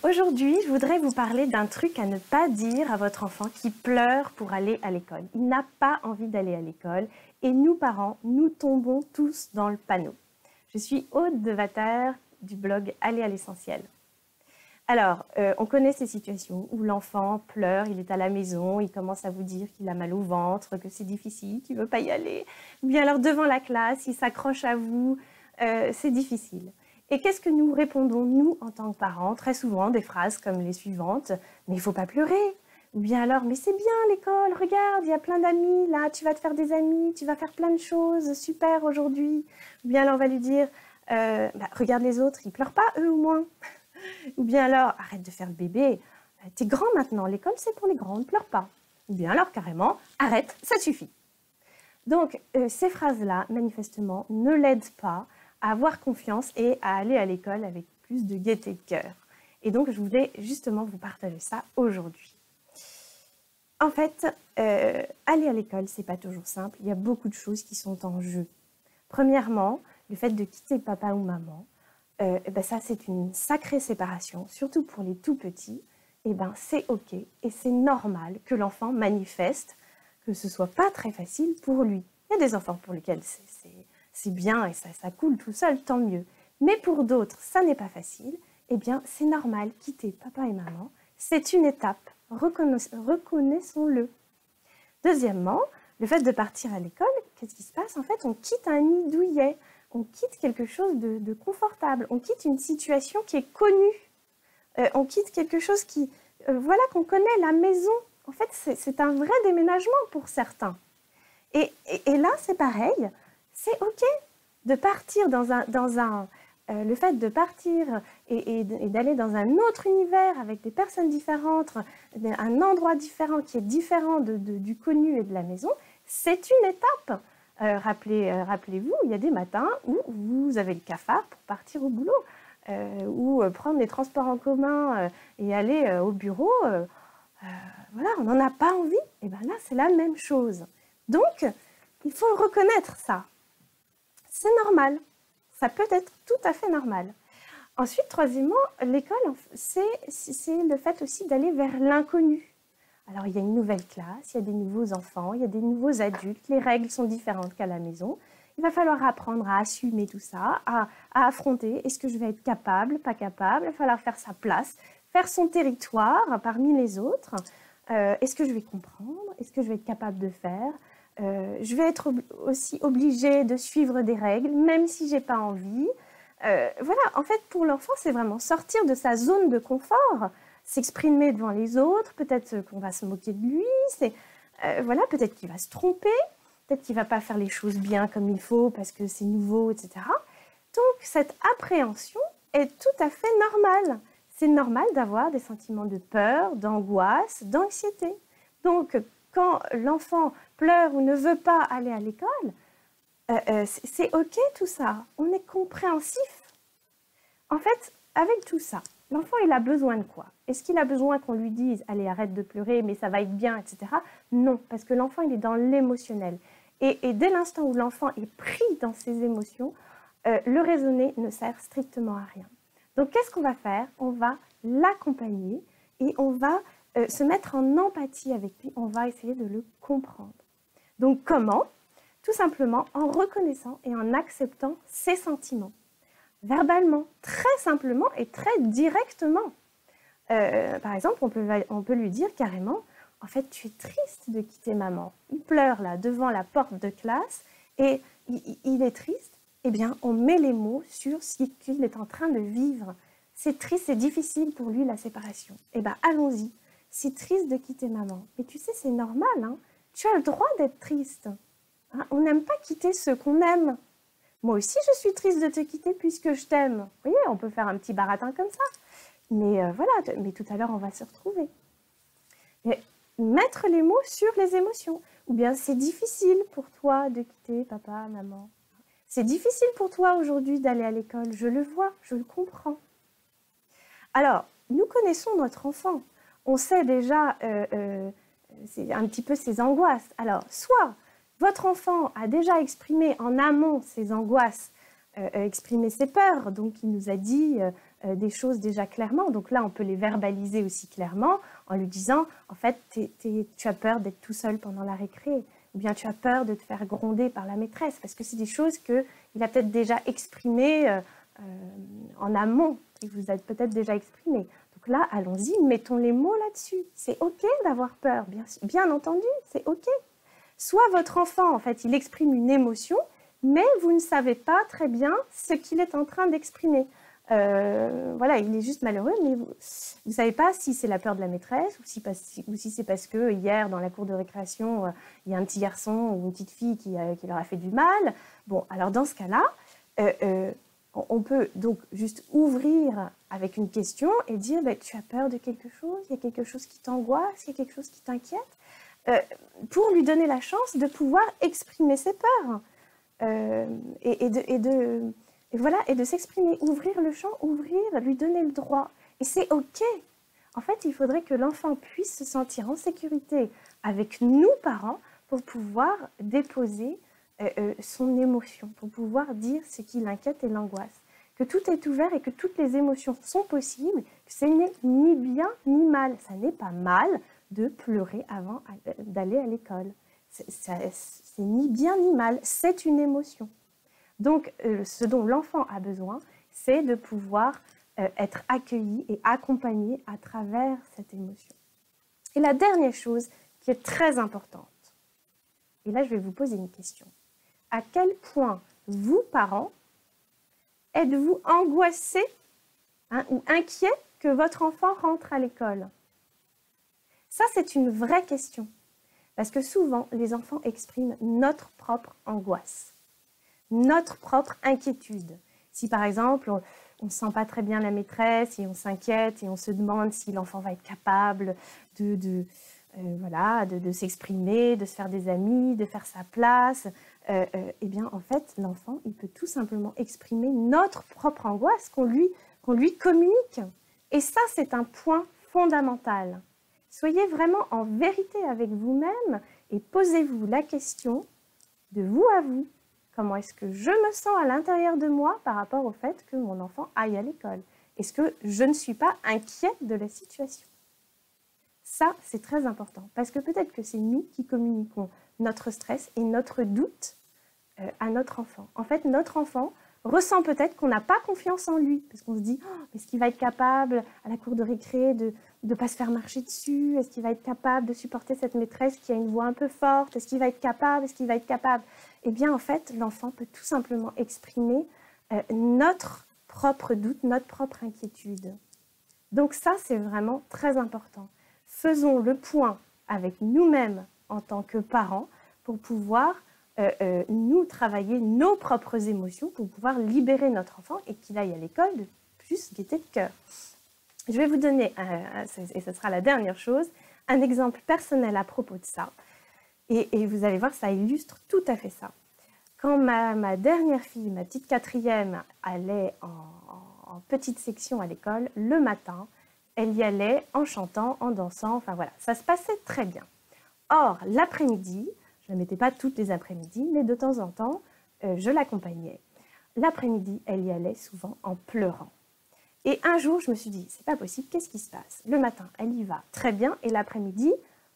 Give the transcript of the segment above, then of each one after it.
Aujourd'hui, je voudrais vous parler d'un truc à ne pas dire à votre enfant qui pleure pour aller à l'école. Il n'a pas envie d'aller à l'école et nous, parents, nous tombons tous dans le panneau. Je suis Aude Devater du blog Aller à l'essentiel. Alors, on connaît ces situations où l'enfant pleure, il est à la maison, il commence à vous dire qu'il a mal au ventre, que c'est difficile, qu'il ne veut pas y aller. Ou bien alors devant la classe, il s'accroche à vous, c'est difficile. Et qu'est-ce que nous répondons, nous, en tant que parents? Très souvent, des phrases comme les suivantes. Mais il ne faut pas pleurer. Ou bien alors, mais c'est bien l'école, regarde, il y a plein d'amis, là, tu vas te faire des amis, tu vas faire plein de choses, super aujourd'hui. Ou bien alors, on va lui dire, regarde les autres, ils ne pleurent pas, eux au moins. Ou bien alors, arrête de faire le bébé, t'es grand maintenant, l'école c'est pour les grands, ne pleure pas. Ou bien alors, carrément, arrête, ça suffit. Donc, ces phrases-là, manifestement, ne l'aident pas à avoir confiance et à aller à l'école avec plus de gaieté de cœur. Et donc, je voulais justement vous partager ça aujourd'hui. En fait, aller à l'école, c'est pas toujours simple. Il y a beaucoup de choses qui sont en jeu. Premièrement, le fait de quitter papa ou maman, ça c'est une sacrée séparation, surtout pour les tout petits. C'est ok et c'est normal que l'enfant manifeste que ce soit pas très facile pour lui. Il y a des enfants pour lesquels c'est bien et ça coule tout seul, tant mieux. Mais pour d'autres, ça n'est pas facile. C'est normal, quitter papa et maman, c'est une étape, reconnaissons-le. Deuxièmement, le fait de partir à l'école, qu'est-ce qui se passe? En fait, on quitte un nid douillet, on quitte quelque chose de confortable, on quitte une situation qui est connue, on quitte quelque chose qu'on connaît, la maison. En fait, c'est un vrai déménagement pour certains. Et là, c'est pareil, c'est ok de partir le fait de partir et d'aller dans un autre univers avec des personnes différentes, un endroit différent qui est différent du connu et de la maison, c'est une étape. Rappelez-vous, il y a des matins où vous avez le cafard pour partir au boulot ou prendre les transports en commun et aller au bureau. On n'en a pas envie. Et bien là, c'est la même chose. Donc, il faut reconnaître ça. C'est normal. Ça peut être tout à fait normal. Ensuite, troisièmement, l'école, c'est le fait aussi d'aller vers l'inconnu. Alors, il y a une nouvelle classe, il y a des nouveaux enfants, il y a des nouveaux adultes, les règles sont différentes qu'à la maison. Il va falloir apprendre à assumer tout ça, à affronter. Est-ce que je vais être capable, pas capable? Il va falloir faire sa place, faire son territoire parmi les autres. Est-ce que je vais comprendre? Est-ce que je vais être capable de faire? Je vais être aussi obligée de suivre des règles, même si je n'ai pas envie. En fait, pour l'enfant, c'est vraiment sortir de sa zone de confort, s'exprimer devant les autres, peut-être qu'on va se moquer de lui, peut-être qu'il va se tromper, peut-être qu'il ne va pas faire les choses bien comme il faut parce que c'est nouveau, etc. Donc, cette appréhension est tout à fait normale. C'est normal d'avoir des sentiments de peur, d'angoisse, d'anxiété. Donc, quand l'enfant pleure ou ne veut pas aller à l'école, c'est ok tout ça, on est compréhensif. En fait, avec tout ça, l'enfant, il a besoin de quoi? Est-ce qu'il a besoin qu'on lui dise « Allez, arrête de pleurer, mais ça va être bien, etc. » Non, parce que l'enfant, il est dans l'émotionnel. Et dès l'instant où l'enfant est pris dans ses émotions, le raisonner ne sert strictement à rien. Donc, qu'est-ce qu'on va faire? On va l'accompagner et on va se mettre en empathie avec lui. On va essayer de le comprendre. Donc, comment? Tout simplement en reconnaissant et en acceptant ses sentiments. Verbalement, très simplement et très directement. Par exemple, on peut lui dire carrément, en fait, tu es triste de quitter maman. Il pleure là devant la porte de classe et il est triste. On met les mots sur ce qu'il est en train de vivre. C'est triste, c'est difficile pour lui la séparation. Allons-y. C'est triste de quitter maman. Mais tu sais, c'est normal, hein. Tu as le droit d'être triste. Hein, on n'aime pas quitter ceux qu'on aime. Moi aussi, je suis triste de te quitter puisque je t'aime. Vous voyez, on peut faire un petit baratin comme ça. Mais mais tout à l'heure, on va se retrouver. Mais mettre les mots sur les émotions. Ou bien, c'est difficile pour toi de quitter papa, maman. C'est difficile pour toi aujourd'hui d'aller à l'école. Je le vois, je le comprends. Alors, nous connaissons notre enfant. On sait déjà un petit peu ses angoisses. Alors, soit votre enfant a déjà exprimé en amont ses angoisses, exprimé ses peurs, donc il nous a dit des choses déjà clairement. Donc là, on peut les verbaliser aussi clairement en lui disant, en fait, tu as peur d'être tout seul pendant la récré, ou bien tu as peur de te faire gronder par la maîtresse, parce que c'est des choses qu'il a peut-être déjà exprimées en amont, et que vous avez peut-être déjà exprimées. Donc là, allons-y, mettons les mots là-dessus. C'est OK d'avoir peur, bien entendu, c'est OK. Soit votre enfant, en fait, il exprime une émotion, mais vous ne savez pas très bien ce qu'il est en train d'exprimer. Voilà, il est juste malheureux, mais vous ne savez pas si c'est la peur de la maîtresse ou si c'est parce que hier, dans la cour de récréation, il y a un petit garçon ou une petite fille qui leur a fait du mal. Bon, alors dans ce cas-là, on peut donc juste ouvrir avec une question et dire tu as peur de quelque chose, il y a quelque chose qui t'angoisse, il y a quelque chose qui t'inquiète, pour lui donner la chance de pouvoir exprimer ses peurs et de s'exprimer, ouvrir le champ, lui donner le droit. Et c'est OK. En fait, il faudrait que l'enfant puisse se sentir en sécurité avec nous, parents, pour pouvoir déposer son émotion, pour pouvoir dire ce qui l'inquiète et l'angoisse. Que tout est ouvert et que toutes les émotions sont possibles, que ce n'est ni bien ni mal. Ça n'est pas mal de pleurer avant d'aller à l'école. C'est ni bien ni mal, c'est une émotion. Donc, ce dont l'enfant a besoin, c'est de pouvoir être accueilli et accompagné à travers cette émotion. Et la dernière chose qui est très importante, et là je vais vous poser une question. À quel point vous, parents, êtes-vous angoissés ou inquiets que votre enfant rentre à l'école? Ça, c'est une vraie question. Parce que souvent, les enfants expriment notre propre angoisse, notre propre inquiétude. Si par exemple, on ne sent pas très bien la maîtresse et on s'inquiète et on se demande si l'enfant va être capable de s'exprimer, de se faire des amis, de faire sa place, eh bien en fait, l'enfant, il peut tout simplement exprimer notre propre angoisse qu'on lui communique. Et ça, c'est un point fondamental. Soyez vraiment en vérité avec vous-même et posez-vous la question de vous à vous. Comment est-ce que je me sens à l'intérieur de moi par rapport au fait que mon enfant aille à l'école? Est-ce que je ne suis pas inquiète de la situation? Ça, c'est très important parce que peut-être que c'est nous qui communiquons notre stress et notre doute à notre enfant. En fait, notre enfant ressent peut-être qu'on n'a pas confiance en lui parce qu'on se dit « est-ce qu'il va être capable à la cour de récré de ne pas se faire marcher dessus? Est-ce qu'il va être capable de supporter cette maîtresse qui a une voix un peu forte? Est-ce qu'il va être capable? Est-ce qu'il va être capable ?» Eh bien, en fait, l'enfant peut tout simplement exprimer notre propre doute, notre propre inquiétude. Donc ça, c'est vraiment très important. Faisons le point avec nous-mêmes en tant que parents pour pouvoir nous travailler nos propres émotions, pour pouvoir libérer notre enfant et qu'il aille à l'école de plus gaieté de cœur. Je vais vous donner, et ce sera la dernière chose, un exemple personnel à propos de ça. Et vous allez voir, ça illustre tout à fait ça. Quand ma dernière fille, ma petite quatrième, allait en petite section à l'école, le matin, elle y allait en chantant, en dansant, enfin voilà, ça se passait très bien. Or, l'après-midi, je ne la mettais pas toutes les après-midi, mais de temps en temps, je l'accompagnais. L'après-midi, elle y allait souvent en pleurant. Et un jour, je me suis dit, c'est pas possible, qu'est-ce qui se passe? Le matin, elle y va très bien, et l'après-midi,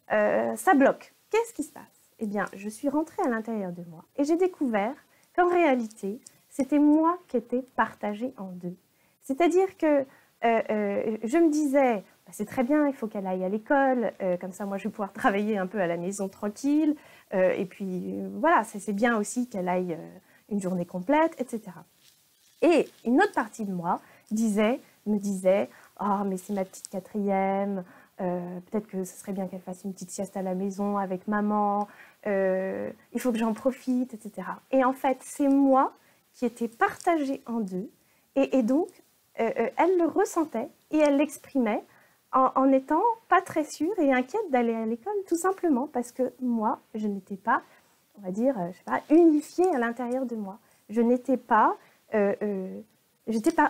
ça bloque. Qu'est-ce qui se passe? Eh bien, je suis rentrée à l'intérieur de moi et j'ai découvert qu'en réalité, c'était moi qui étais partagée en deux. C'est-à-dire que je me disais, bah, c'est très bien, il faut qu'elle aille à l'école, comme ça moi je vais pouvoir travailler un peu à la maison tranquille, et puis voilà, c'est bien aussi qu'elle aille une journée complète, etc. Et une autre partie de moi me disait, oh mais c'est ma petite quatrième, peut-être que ce serait bien qu'elle fasse une petite sieste à la maison avec maman, il faut que j'en profite, etc. Et en fait, c'est moi qui étais partagée en deux, et donc, elle le ressentait et elle l'exprimait en n'étant pas très sûre et inquiète d'aller à l'école, tout simplement parce que moi, je n'étais pas, on va dire, je sais pas, unifiée à l'intérieur de moi. Je n'étais pas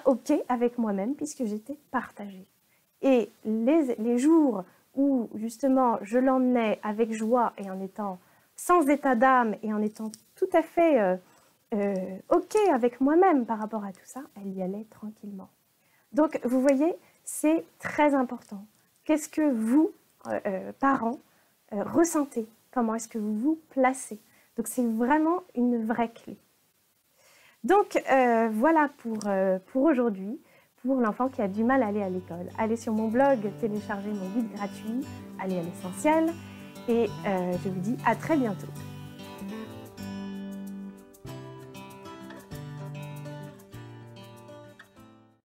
OK avec moi-même puisque j'étais partagée. Et les jours où, justement, je l'emmenais avec joie et en étant sans état d'âme et en étant tout à fait OK avec moi-même par rapport à tout ça, elle y allait tranquillement. Donc, vous voyez, c'est très important. Qu'est-ce que vous, parents, ressentez? Comment est-ce que vous vous placez? Donc, c'est vraiment une vraie clé. Donc, voilà pour aujourd'hui, pour l'enfant qui a du mal à aller à l'école. Allez sur mon blog, téléchargez mon guide gratuit, allez à l'essentiel, et je vous dis à très bientôt.